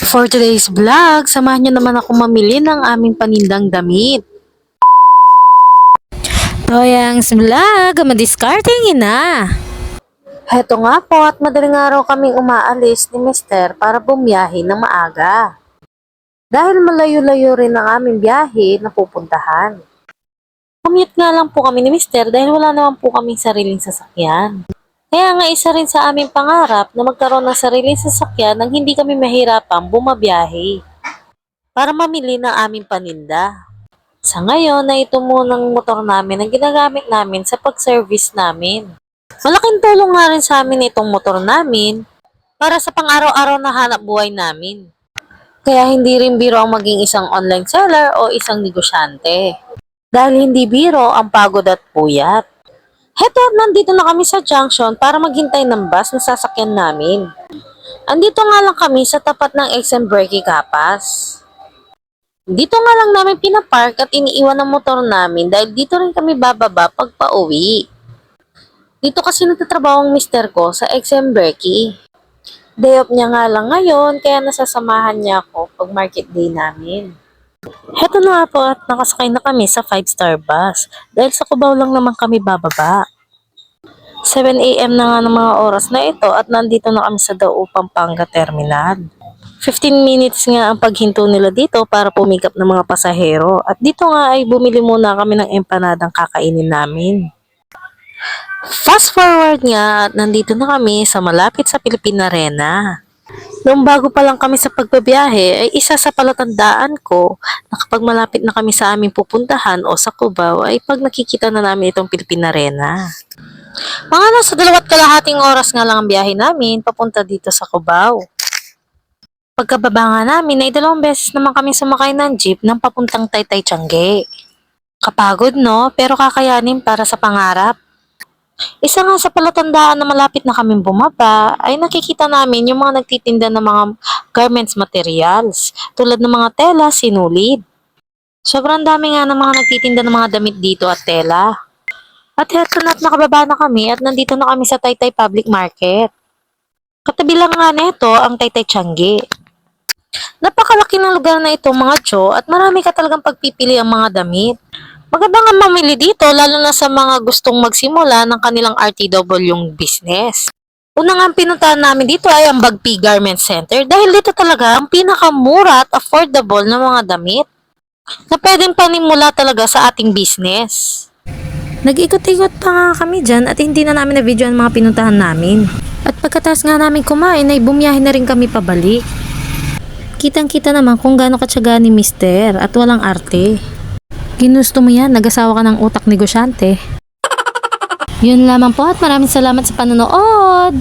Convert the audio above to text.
For today's vlog, samahan nyo naman ako mamili ng aming panindang damit. Toyang's vlog, madiscarding ina. Heto nga po at madaling araw kaming umaalis ni Mister para bumiyahe ng maaga. Dahil malayo-layo rin ang aming biyahe na pupuntahan. Commute nga lang po kami ni Mister dahil wala naman po kaming sariling sasakyan. Kaya nga isa rin sa aming pangarap na magkaroon ng sariling sasakyan nang hindi kami mahirapang bumabiyahe para mamili ng aming paninda. Sa ngayon na ito munang motor namin ang ginagamit namin sa pag-service namin. Malaking tulong nga rin sa amin itong motor namin para sa pang-araw-araw na hanap buhay namin. Kaya hindi rin biro ang maging isang online seller o isang negosyante. Dahil hindi biro ang pagod at puyat. Heto, nandito na kami sa junction para maghintay ng bus na sasakyan namin. Andito nga lang kami sa tapat ng XM Breaky Kapas. Dito nga lang namin pinapark at iniiwan ang motor namin dahil dito rin kami bababa pag pauwi. Dito kasi nagtatrabaho ang mister ko sa XM Breaky. Day off niya nga lang ngayon kaya nasasamahan niya ako pag market day namin. Heto na nga po at nakasakay na kami sa 5-star bus dahil sa Cubao lang naman kami bababa. 7 AM na nga ng mga oras na ito at nandito na kami sa Dao Pampanga Terminal. 15 minutes nga ang paghinto nila dito para pumikap ng mga pasahero at dito nga ay bumili muna kami ng empanadang kakainin namin. Fast forward nga at nandito na kami sa malapit sa Philippine Arena. Noong bago pa lang kami sa pagbabiyahe ay isa sa palatandaan ko na kapag malapit na kami sa aming pupuntahan o sa Cubao ay pag nakikita na namin itong Philippine Arena. Mga nasa 2.5 oras nga lang ang biyahe namin papunta dito sa Cubao. Pagkababa nga namin ay 2 beses naman kami sumakay ng jeep ng papuntang Taytay Tiangge. Kapagod no, pero kakayanin para sa pangarap. Isa nga sa palatandaan na malapit na kaming bumaba ay nakikita namin yung mga nagtitinda ng mga garments materials tulad ng mga tela, sinulid. Sobrang dami nga ng mga nagtitinda ng mga damit dito at tela. At heto na't nakababa na kami at nandito na kami sa Taytay Public Market. Katabi lang nga nito ang Taytay Tiangge. Napakalaki ng lugar na ito mga tso at marami ka talagang pagpipili ang mga damit. Maganda nga mamili dito lalo na sa mga gustong magsimula ng kanilang RTW business. Una nga ang pinuntahan namin dito ay ang Bagpi Garment Center dahil dito talaga ang pinakamura at affordable na mga damit na pwedeng panimula talaga sa ating business. Nag-ikot-ikot pa nga kami dyan at hindi na namin na-video ang mga pinuntahan namin. At pagkatapos nga namin kumain ay bumiyahe na rin kami pabalik. Kitang-kita naman kung gaano katsaga ni Mister at walang arte. Ginusto mo yan, nag-asawa ka ng utak negosyante. Yun lamang po at maraming salamat sa panonood!